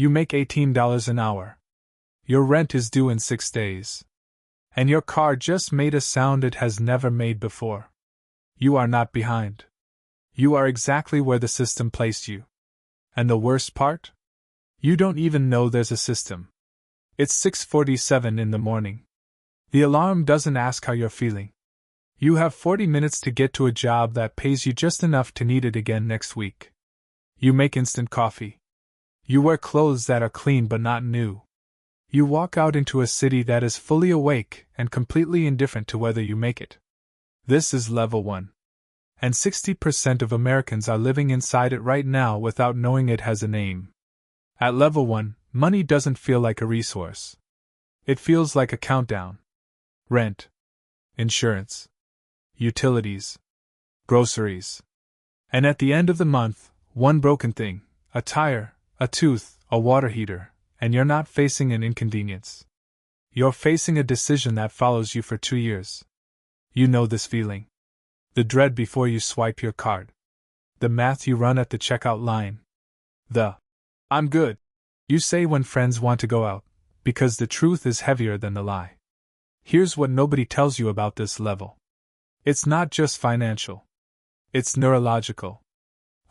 You make $18 an hour. Your rent is due in 6 days. And your car just made a sound it has never made before. You are not behind. You are exactly where the system placed you. And the worst part? You don't even know there's a system. It's 6:47 in the morning. The alarm doesn't ask how you're feeling. You have 40 minutes to get to a job that pays you just enough to need it again next week. You make instant coffee. You wear clothes that are clean but not new. You walk out into a city that is fully awake and completely indifferent to whether you make it. This is level 1. And 60% of Americans are living inside it right now without knowing it has a name. At level 1, money doesn't feel like a resource. It feels like a countdown. Rent, insurance, utilities, groceries. And at the end of the month, one broken thing, a tire, a tooth, a water heater, and you're not facing an inconvenience. You're facing a decision that follows you for 2 years. You know this feeling. The dread before you swipe your card. The math you run at the checkout line. The "I'm good" you say when friends want to go out, because the truth is heavier than the lie. Here's what nobody tells you about this level. It's not just financial. It's neurological.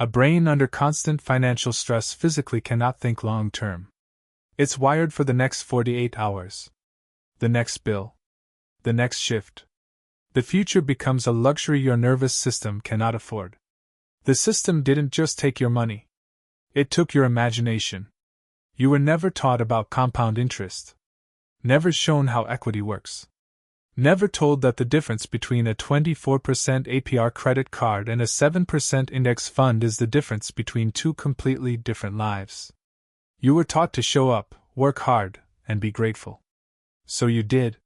A brain under constant financial stress physically cannot think long term. It's wired for the next 48 hours. The next bill. The next shift. The future becomes a luxury your nervous system cannot afford. The system didn't just take your money. It took your imagination. You were never taught about compound interest. Never shown how equity works. Never told that the difference between a 24% APR credit card and a 7% index fund is the difference between two completely different lives. You were taught to show up, work hard, and be grateful. So you did.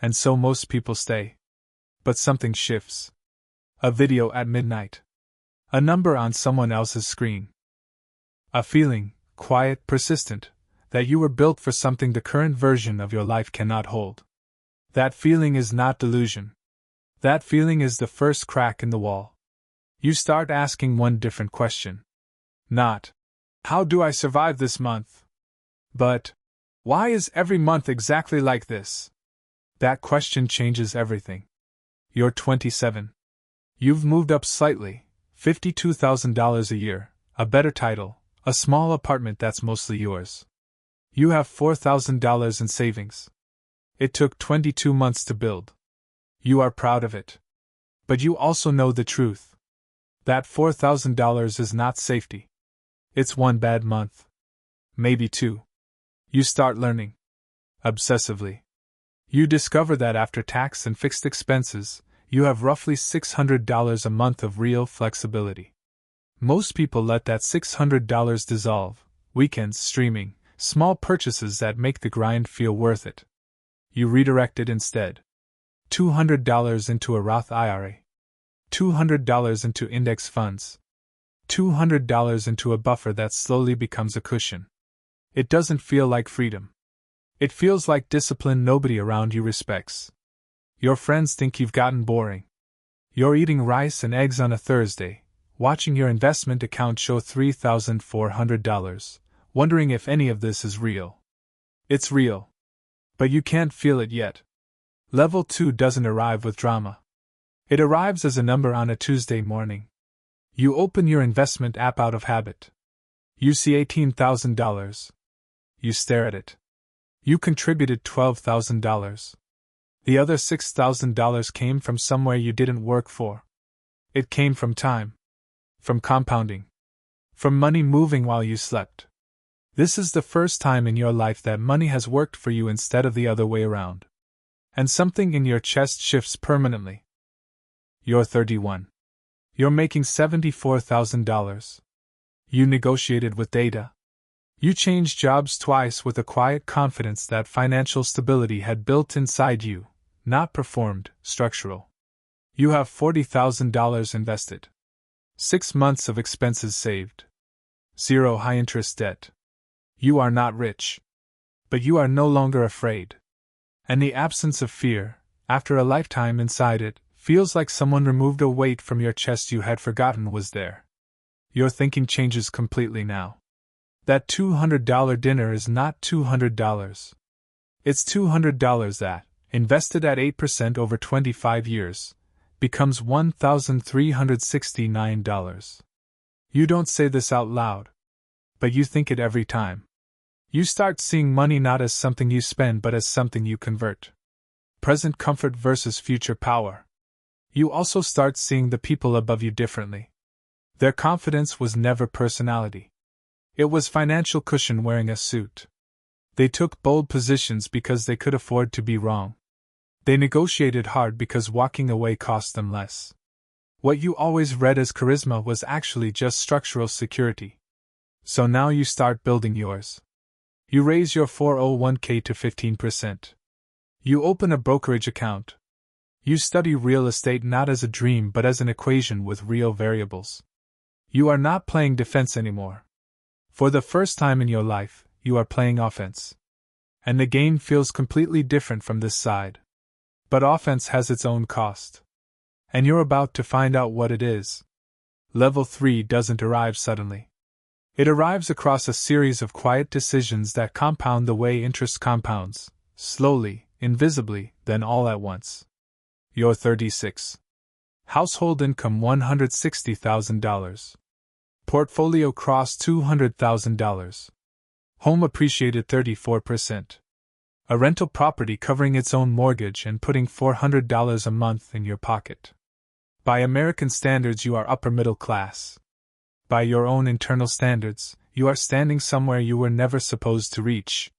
And so most people stay. But something shifts. A video at midnight. A number on someone else's screen. A feeling, quiet, persistent, that you were built for something the current version of your life cannot hold. That feeling is not delusion. That feeling is the first crack in the wall. You start asking one different question. Not, "How do I survive this month?" but, "Why is every month exactly like this?" That question changes everything. You're 27. You've moved up slightly, $52,000 a year, a better title, a small apartment that's mostly yours. You have $4,000 in savings. It took 22 months to build. You are proud of it. But you also know the truth. That $4,000 is not safety. It's one bad month. Maybe 2. You start learning. Obsessively. You discover that after tax and fixed expenses, you have roughly $600 a month of real flexibility. Most people let that $600 dissolve, weekends, streaming, small purchases that make the grind feel worth it. You redirect it instead. $200 into a Roth IRA. $200 into index funds. $200 into a buffer that slowly becomes a cushion. It doesn't feel like freedom. It feels like discipline nobody around you respects. Your friends think you've gotten boring. You're eating rice and eggs on a Thursday, watching your investment account show $3,400, wondering if any of this is real. It's real. But you can't feel it yet. Level 2 doesn't arrive with drama. It arrives as a number on a Tuesday morning. You open your investment app out of habit. You see $18,000. You stare at it. You contributed $12,000. The other $6,000 came from somewhere you didn't work for. It came from time. From compounding. From money moving while you slept. This is the first time in your life that money has worked for you instead of the other way around. And something in your chest shifts permanently. You're 31. You're making $74,000. You negotiated with data. You changed jobs twice with a quiet confidence that financial stability had built inside you, not performed, structural. You have $40,000 invested. 6 months of expenses saved. 0 high-interest debt. You are not rich. But you are no longer afraid. And the absence of fear, after a lifetime inside it, feels like someone removed a weight from your chest you had forgotten was there. Your thinking changes completely now. That $200 dinner is not $200. It's $200 that, invested at 8% over 25 years, becomes $1,369. You don't say this out loud, but you think it every time. You start seeing money not as something you spend but as something you convert. Present comfort versus future power. You also start seeing the people above you differently. Their confidence was never personality. It was financial cushion wearing a suit. They took bold positions because they could afford to be wrong. They negotiated hard because walking away cost them less. What you always read as charisma was actually just structural security. So now you start building yours. You raise your 401k to 15%. You open a brokerage account. You study real estate not as a dream but as an equation with real variables. You are not playing defense anymore. For the first time in your life, you are playing offense. And the game feels completely different from this side. But offense has its own cost. And you're about to find out what it is. Level 3 doesn't arrive suddenly. It arrives across a series of quiet decisions that compound the way interest compounds, slowly, invisibly, then all at once. You're 36. Household income $160,000. Portfolio crossed $200,000. Home appreciated 34%. A rental property covering its own mortgage and putting $400 a month in your pocket. By American standards, you are upper middle class. By your own internal standards, you are standing somewhere you were never supposed to reach.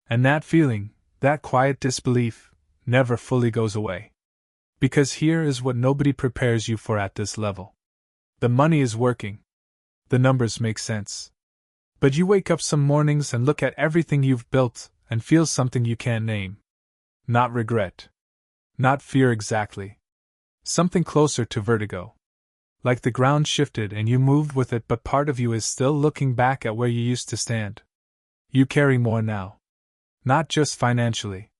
And that feeling, that quiet disbelief, never fully goes away. Because here is what nobody prepares you for at this level. The money is working. The numbers make sense. But you wake up some mornings and look at everything you've built and feel something you can't name. Not regret. Not fear exactly. Something closer to vertigo. Like the ground shifted and you moved with it, but part of you is still looking back at where you used to stand. You carry more now. Not just financially.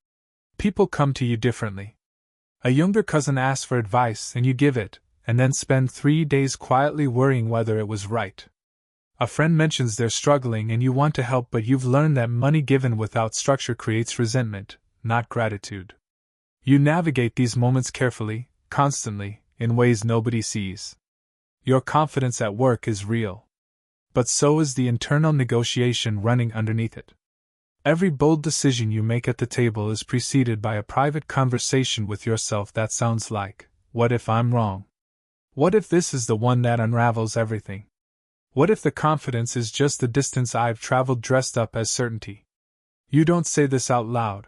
People come to you differently. A younger cousin asks for advice and you give it, and then spend 3 days quietly worrying whether it was right. A friend mentions they're struggling and you want to help, but you've learned that money given without structure creates resentment, not gratitude. You navigate these moments carefully, constantly, in ways nobody sees. Your confidence at work is real. But so is the internal negotiation running underneath it. Every bold decision you make at the table is preceded by a private conversation with yourself that sounds like, what if I'm wrong? What if this is the one that unravels everything? What if the confidence is just the distance I've traveled dressed up as certainty? You don't say this out loud.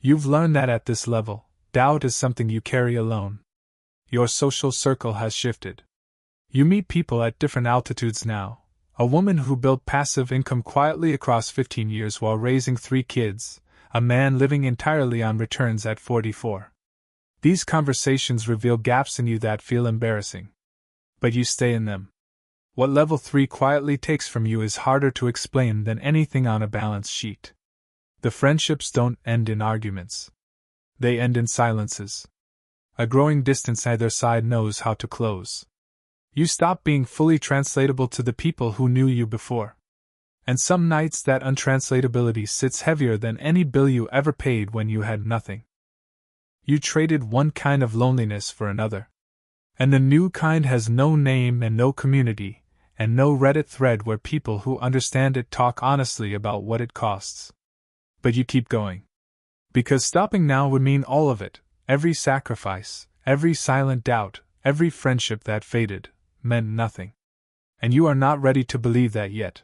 You've learned that at this level, doubt is something you carry alone. Your social circle has shifted. You meet people at different altitudes now. A woman who built passive income quietly across 15 years while raising 3 kids, a man living entirely on returns at 44. These conversations reveal gaps in you that feel embarrassing. But you stay in them. What level 3 quietly takes from you is harder to explain than anything on a balance sheet. The friendships don't end in arguments. They end in silences. A growing distance either side knows how to close. You stop being fully translatable to the people who knew you before. And some nights that untranslatability sits heavier than any bill you ever paid when you had nothing. You traded one kind of loneliness for another. And the new kind has no name and no community, and no Reddit thread where people who understand it talk honestly about what it costs. But you keep going. Because stopping now would mean all of it, every sacrifice, every silent doubt, every friendship that faded, meant nothing. And you are not ready to believe that yet.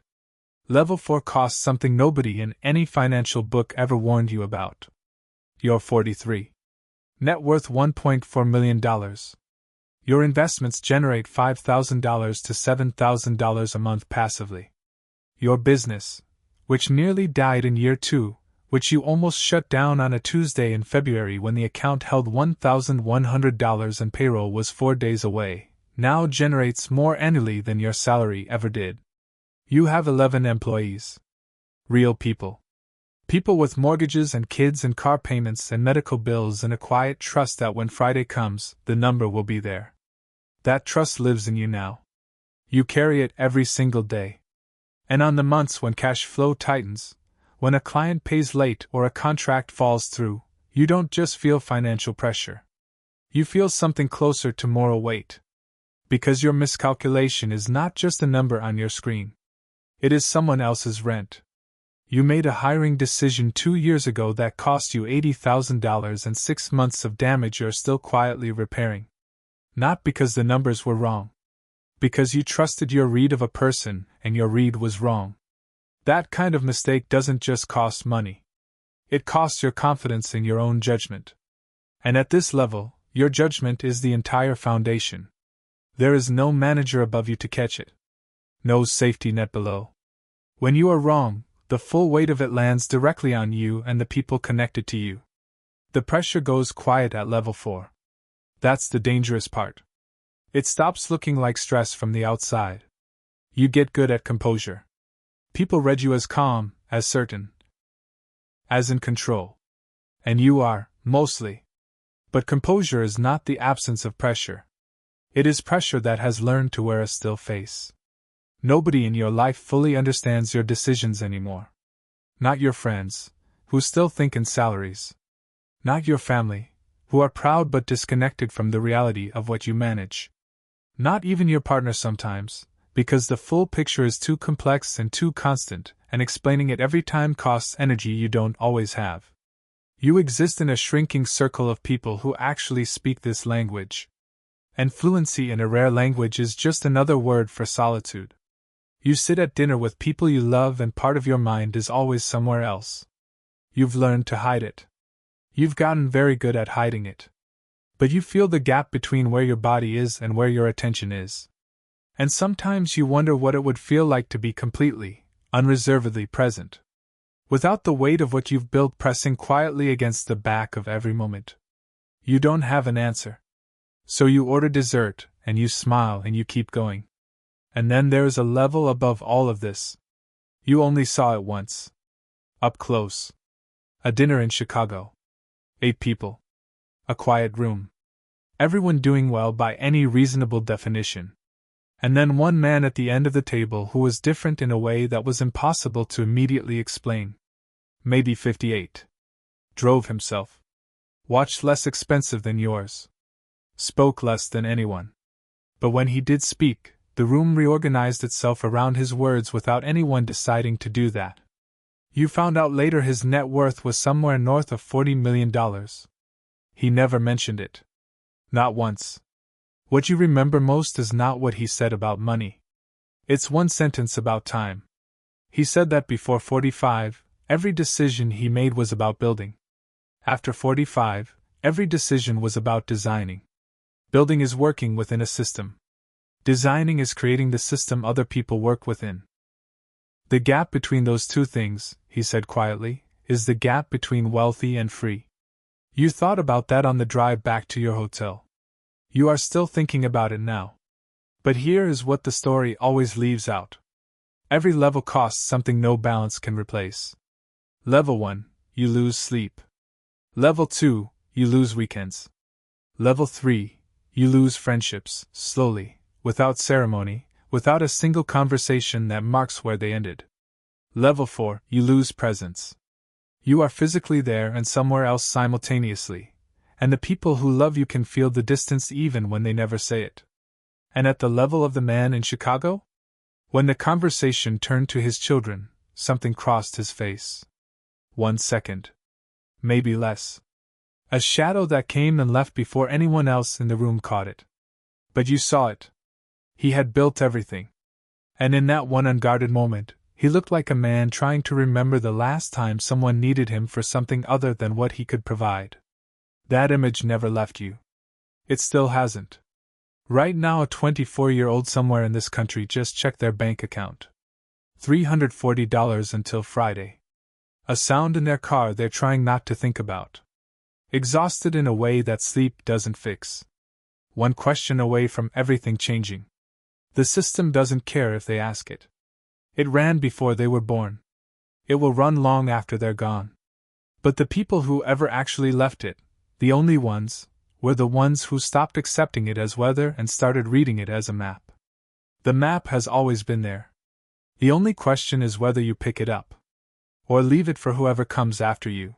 Level 4 costs something nobody in any financial book ever warned you about. You're 43. Net worth $1.4 million. Your investments generate $5,000 to $7,000 a month passively. Your business, which nearly died in year 2, which you almost shut down on a Tuesday in February when the account held $1,100 and payroll was 4 days away, now generates more annually than your salary ever did. You have 11 employees. Real people. People with mortgages and kids and car payments and medical bills and a quiet trust that when Friday comes, the number will be there. That trust lives in you now. You carry it every single day. And on the months when cash flow tightens, when a client pays late or a contract falls through, you don't just feel financial pressure. You feel something closer to moral weight. Because your miscalculation is not just a number on your screen. It is someone else's rent. You made a hiring decision 2 years ago that cost you $80,000 and 6 months of damage you're still quietly repairing. Not because the numbers were wrong. Because you trusted your read of a person and your read was wrong. That kind of mistake doesn't just cost money. It costs your confidence in your own judgment. And at this level, your judgment is the entire foundation. There is no manager above you to catch it. No safety net below. When you are wrong, the full weight of it lands directly on you and the people connected to you. The pressure goes quiet at level 4. That's the dangerous part. It stops looking like stress from the outside. You get good at composure. People read you as calm, as certain, as in control. And you are, mostly. But composure is not the absence of pressure. It is pressure that has learned to wear a still face. Nobody in your life fully understands your decisions anymore. Not your friends, who still think in salaries. Not your family, who are proud but disconnected from the reality of what you manage. Not even your partner sometimes, because the full picture is too complex and too constant, and explaining it every time costs energy you don't always have. You exist in a shrinking circle of people who actually speak this language. And fluency in a rare language is just another word for solitude. You sit at dinner with people you love and part of your mind is always somewhere else. You've learned to hide it. You've gotten very good at hiding it. But you feel the gap between where your body is and where your attention is. And sometimes you wonder what it would feel like to be completely, unreservedly present. Without the weight of what you've built pressing quietly against the back of every moment. You don't have an answer. So you order dessert, and you smile and you keep going. And then there is a level above all of this. You only saw it once. Up close. A dinner in Chicago. 8 people. A quiet room. Everyone doing well by any reasonable definition. And then one man at the end of the table who was different in a way that was impossible to immediately explain. Maybe 58. Drove himself. Watched less expensive than yours. Spoke less than anyone. But when he did speak, the room reorganized itself around his words without anyone deciding to do that. You found out later his net worth was somewhere north of $40 million. He never mentioned it. Not once. What you remember most is not what he said about money. It's one sentence about time. He said that before 45, every decision he made was about building. After 45, every decision was about designing. Building is working within a system. Designing is creating the system other people work within. The gap between those two things, he said quietly, is the gap between wealthy and free. You thought about that on the drive back to your hotel. You are still thinking about it now. But here is what the story always leaves out. Every level costs something no balance can replace. Level 1, you lose sleep. Level 2, you lose weekends. Level 3, you lose friendships, slowly. Without ceremony, without a single conversation that marks where they ended. Level 4, you lose presence. You are physically there and somewhere else simultaneously, and the people who love you can feel the distance even when they never say it. And at the level of the man in Chicago? When the conversation turned to his children, something crossed his face. 1 second. Maybe less. A shadow that came and left before anyone else in the room caught it. But you saw it. He had built everything. And in that one unguarded moment, he looked like a man trying to remember the last time someone needed him for something other than what he could provide. That image never left you. It still hasn't. Right now, a 24-year-old somewhere in this country just checked their bank account. $340 until Friday. A sound in their car they're trying not to think about. Exhausted in a way that sleep doesn't fix. One question away from everything changing. The system doesn't care if they ask it. It ran before they were born. It will run long after they're gone. But the people who ever actually left it, the only ones, were the ones who stopped accepting it as weather and started reading it as a map. The map has always been there. The only question is whether you pick it up or leave it for whoever comes after you.